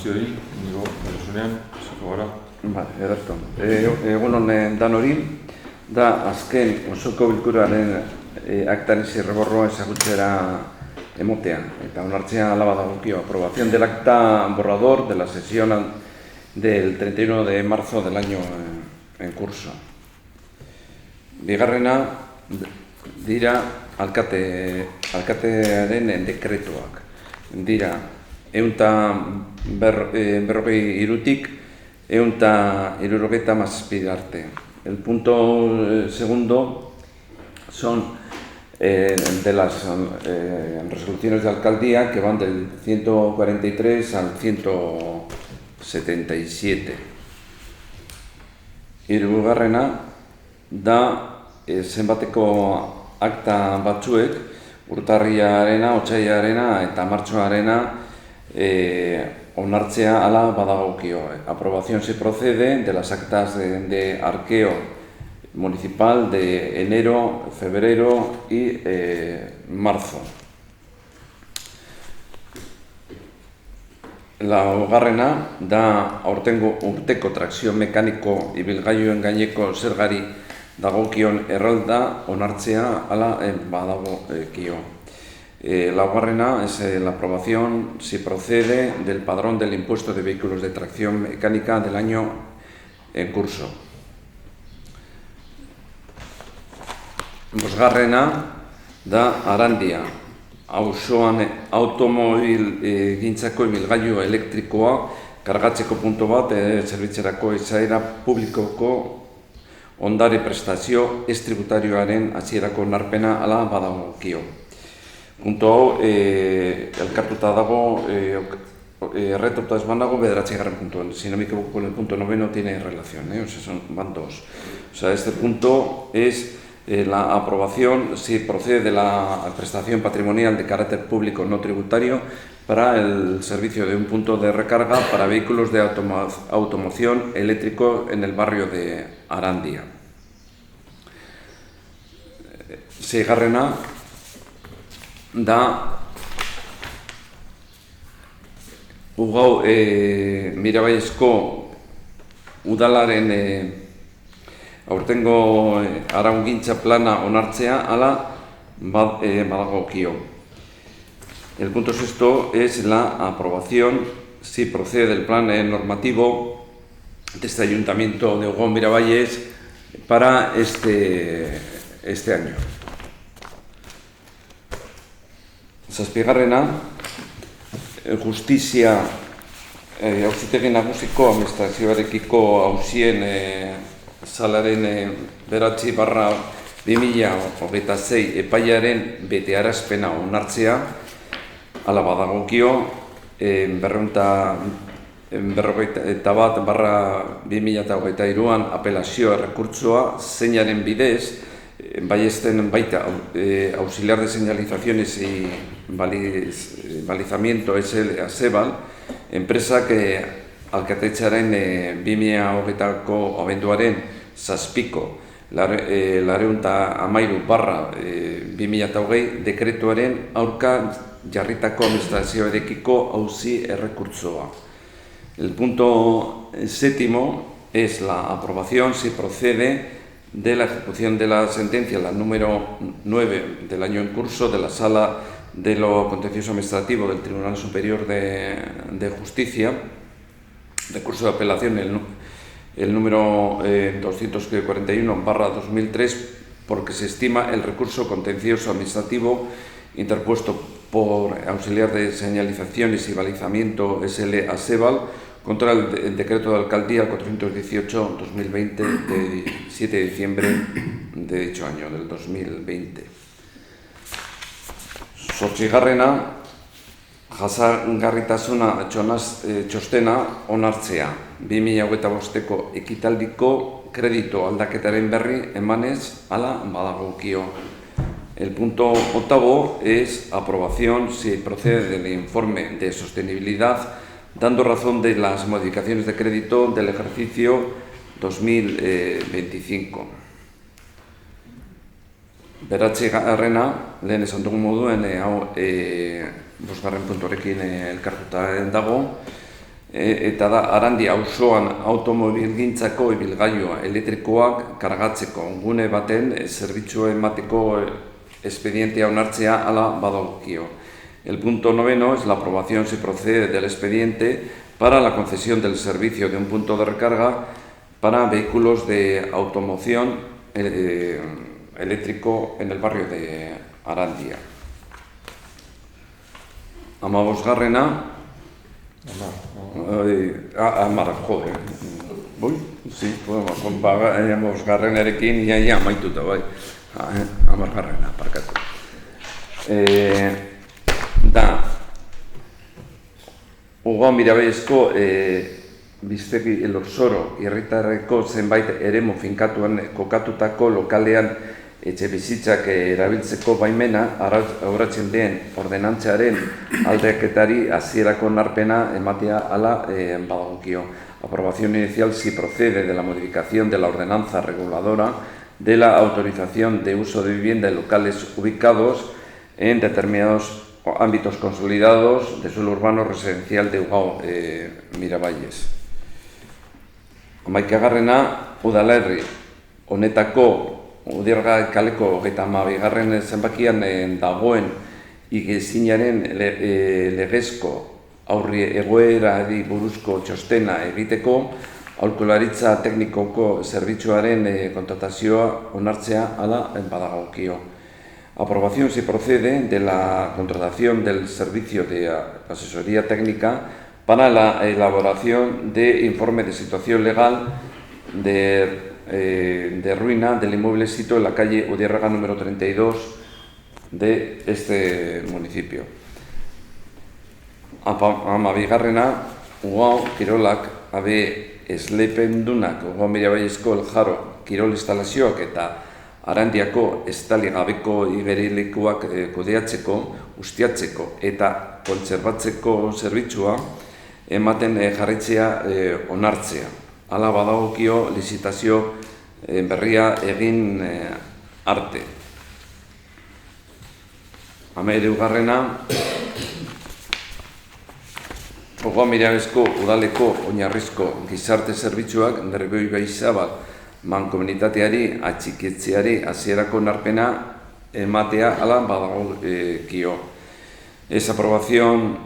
guztioi, nigo, berzunean, zeko gara. Ederto. Egun honen dan hori, da azken osoko bilkuraren aktaren zirreborroa ezagutzera emotea. Eta onartzea alaba dagokio. Aprobación del acta borrador de la sesión del 31 de marzo del año en curso. Bigarrena dira alkatearen dekretuak. Dira, berrogei irutik, 177 arte. El punto segundo son de las resoluciones de alcaldía que van del 143 al 177. Hirugarrena da zenbateko akta batzuek urtarriarena, otsailarena eta martxoarena onartzea ala badagokio. Aprobación se procede de las actas de arqueo municipal de enero, febrero y marzo. Laugarrena da aurtengo urteko trakzio mekaniko ibilgailuen gaineko zergari dagokion errolda onartzea ala badagokio. Laugarrena es la aprobación, si procede, del padrón del impuesto de vehículos de tracción mecánica del año en curso. Bosgarrena da Arandia, auzoan automobil gintzako ibilgailu elektrikoa kargatzeko puntu bat zerbitzerako izaera publikoko ondare prestazio ez-tributarioaren hasierako onarpena ala badagokio. Punto hau, elkartuta dago, erretuta ez banago, bederatzigarren puntuan. Si no me equivoco, con el punto noveno tiene relación, o sea, van dos. O sea, este punto es la aprobación, si procede de la prestación patrimonial de carácter público no tributario para el servicio de un punto de recarga para vehículos de automoción eléctrico en el barrio de Arandia. Seigarrena da Ugau Mirabaizko udalaren aurtengo araungintza plana onartzea ala badagokio. El punto sexto es la aprobación, si procede del plan normativo de este ayuntamiento de Ugau Miravalles para este año. Zazpigarrena, justizia auzitegi nagusiko administrazioarekiko auzien salaren 9/2026 epaiaren betearazpena onartzea ala badagokio 241/2023an apelazio errekurtsoa zeinaren bidez baiesten baita auxiliar de señalizaciones y balizamiento SL Asebal, empresa que alkatetzaren 2023ko abenduaren 7ko 913/2020 dekretuaren aurka jarritako administrazioarekiko auzi errekurtsoa. El punto séptimo es la aprobación, si procede, de la ejecución de la sentencia, la número 9 del año en curso de la Sala de lo Contencioso Administrativo del Tribunal Superior de Justicia, recurso de apelación el número 241/2003, porque se estima el recurso contencioso administrativo interpuesto por auxiliar de señalizaciones y balizamiento SL Asebal contra el decreto de alcaldía 418/2020 de 7 de diciembre de dicho año, del 2020. Zortzigarrena, jasangarritasuna txostena onartzea. 2025ko ekitaldiko kredito aldaketaren berri emanez ala badagokio. El punto octavo es aprobación, si procede del informe de sostenibilidad, dando razón de las modificaciones de crédito del ejercicio 2025. Beratzigarrena, lehen esan dugun moduen, bosgarren puntuarekin elkartuta dago, eta da Arandia auzoan automobilgintzako ibilgailua elektrikoak kargatzeko gune baten zerbitzua emateko expedientea onartzea hala badagokio. El punto 9 es la aprobación, si procede, del expediente para la concesión del servicio de un punto de recarga para vehículos de automoción eléctrico en el barrio de Arandia. Amabosgarrena. Amar, joder. Ui, sí, amabosgarrenarekin ia amaituta, bai. Amargarrena, parkatu. Da, Ugao Mirabaizko biztegi Elorzoro herritarreko zenbait eremu finkatuan kokatutako lokalean etxe bizitzak erabiltzeko baimena aurratzen den ordenantzaren aldaketari hasierako onarpena ematea hala badagokio. Aprobación inicial si procede de la modificación de la ordenanza reguladora de la autorización de uso de vivienda en locales ubicados en determinados ámbitos consolidados de suelo urbano residencial de Ugao Miraballes. Amaikagarrena, udalerri honetako Udirga kaleko 32. zenbakian dagoen igezinaren legezko aurri egoerari buruzko txostena egiteko aholkularitza teknikoko zerbitzuaren kontratazioa onartzea hala badagokio. Aprobación si procede de la contratación del servicio de asesoría técnica para la elaboración de informe de situación legal de ruina del inmueble situado en la calle Udiérraga número 32 de este municipio. Amabigarrena, Ugao Kirolak abe esleipendunak Ugao Mirabaizko Eljaro Kirol instalazioak eta Arandiako estali gabeko igerilekuak kudeatzeko, ustiatzeko eta kontserbatzeko zerbitzua ematen jarraitzea onartzea. Hala badagokio lizitazio berria egin arte. Hamairugarrena, Ugao Mirabaizko udaleko oinarrizko gizarte zerbitzuak Nerbioi Gaizabal mankomunitateari atxikitzeari hasierako onarpena ematea hala badagokio. Esa aprobación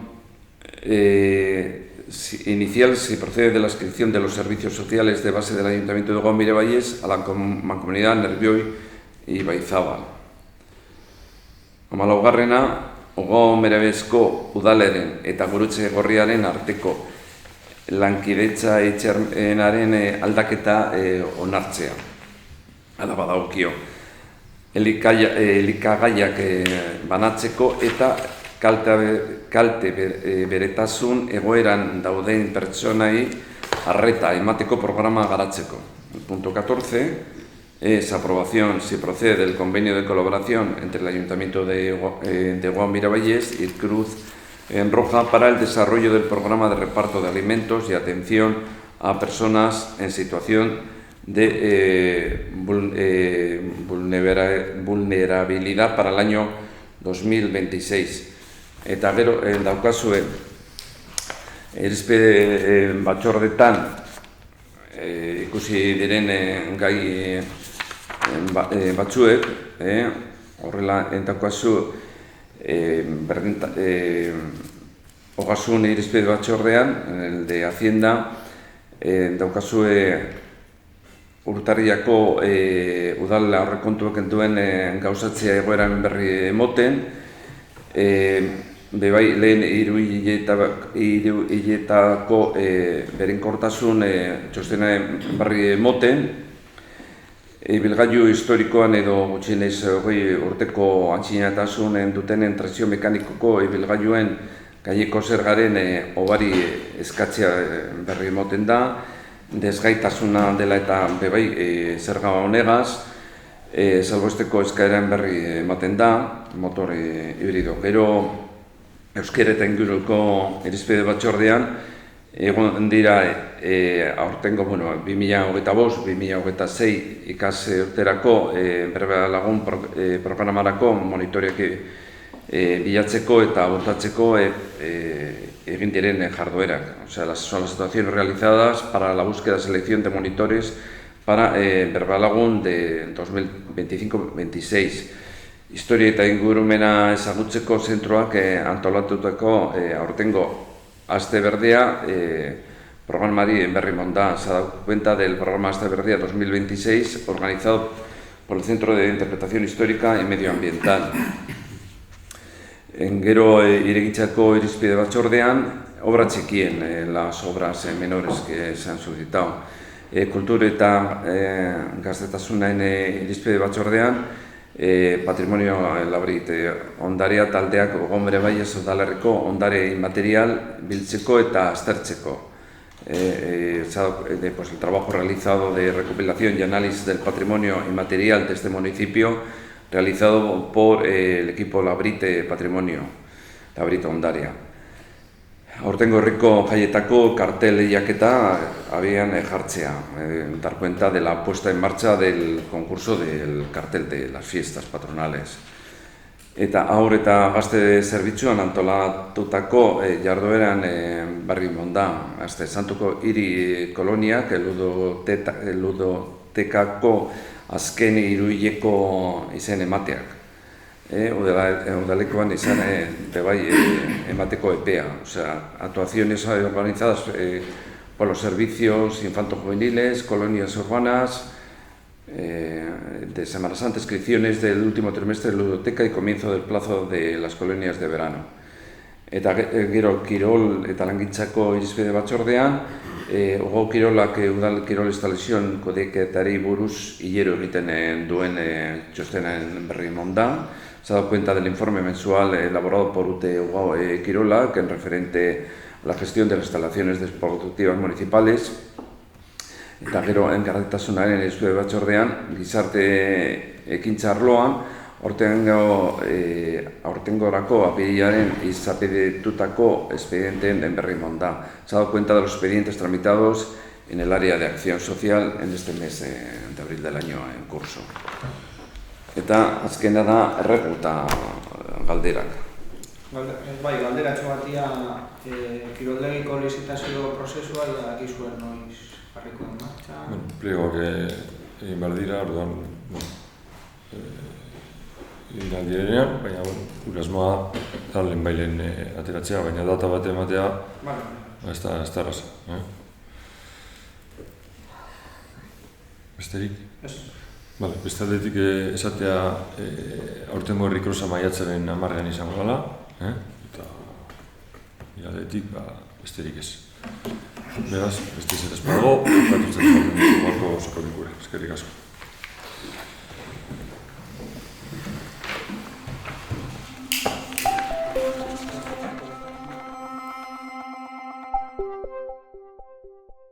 inicial si procede de la inscripción de los servicios sociales de base del Ayuntamiento de Ugao Miraballes a la mancomunidad Nerbioi y Baizabal. Hamalaugarrena, Ugao Mirabaizko udaleren eta Gurutze Gorriaren arteko lankidetza hitzarmenaren aldaketa onartzea. Hala badagokio. Elikagaiak banatzeko eta kalte beretasun egoeran dauden pertsonai arreta emateko programa garatzeko. Punto 14 es aprobación si procede del convenio de colaboración entre el Ayuntamiento de Ugao Miraballes y el Cruz en Roja para el desarrollo del programa de reparto de alimentos y atención a personas en situación de vulnerabilidad para el año 2026. Eta gero, daukazue, irizpide batzordetan ikusi diren gai batzuek, horrela daukazu Ogasun irizpide batzordean, el de Hacienda, daukazue urtarriako udal aurrekontuak duen gauzatzea egoeran berri emoten, bebai lehen hiruiletako berenkortasun txostena berri emoten, ibilgailu historikoan edo gutxienez 20 urteko antzinatasun dutenen trazio mekanikoko ibilgailuen gaineko zergaren obari eskatzea berri emoten da, desgaitasuna dela eta bebai zerga honegaz, salbuesteko eskaeran berri ematen da, motor hibrido. Gero euskera eta inguruko irizpide batzordean, egon dira aurtengo 2025-2026 ikas urterako berbera lagun programarako monitoreak bilatzeko eta botatzeko egin diren jarduerak. O sea, son las actuaciones realizadas para la búsqueda y selección de monitores para Berbalagun de 2025-26. Historia eta ingurumena ezagutzeko zentroak antolatutako aurtengo Aste Berdea programari berri monda. Se ha dado cuenta del programa Aste Berdea 2026 organizado por el Centro de Interpretación Histórica y Medioambiental. Gero irekitzako irizpide batzordean, obra txikien, las obras menores que se han suscitado. Kultur eta gaztetasunaen irizpide batzordean, patrimonio labrit, ondarea taldeak gombre bai ez udalerriko ondare inmaterial biltzeko eta aztertzeko. El trabajo realizado de recopilación y análisis del patrimonio inmaterial de este municipio realizado por el equipo Labrite Patrimonio, Labrite Ondaria. Aurtengo herriko jaietako kartel lehiaketa habían jartzea, dar cuenta de la puesta en marcha del concurso del cartel de las fiestas patronales. Eta haur eta gazte zerbitzuan antolatutako jardueran berri monda. Santuko hiri koloniak ludotekako azken hiruhileko izen emateak. Udalekuan izan emateko epea. O sea, actuaciones organizadas por los servicios infanto-juveniles, colonias urbanas, de Semana Santa, inscripciones del último trimestre de ludoteca y comienzo del plazo de las colonias de verano. Eta gero kirol eta langintzako irizpide batzordean, Ogo kirolak udal kirol instalazioen kodeketari buruz hilero egiten duen txostenen berri monda. Se ha dado cuenta del informe mensual elaborado por UTE Ogo Kirolak en referente a la gestión de las instalaciones deportivas municipales. Eta gero enkarretasunaren irizpide batzordean, gizarte ekintza arloan, aurtengorako apirilaren izapidetutako expedienteen berri monda. Se ha dado cuenta de los expedientes tramitados en el área de acción social en este mes de abril del año en curso. Eta azkena da erreguta galderak. Bai, galderatxo batia kiroldegiko lizitazio prozesua dakizuen noiz jarriko den martxa? Plegoak egin behar dira, orduan iraldirenean, baina gure asmoa da lehenbailen ateratzea, baina data bat ematea ez da erraza. Besterik? Beste aldetik esatea aurtengo herri krosa maiatzaren 10ean izango dela, eta iraldetik besterik ez. Beraz, beste zer ezpago, bukatutzen balko osoko bilkura. Eskerrik asko.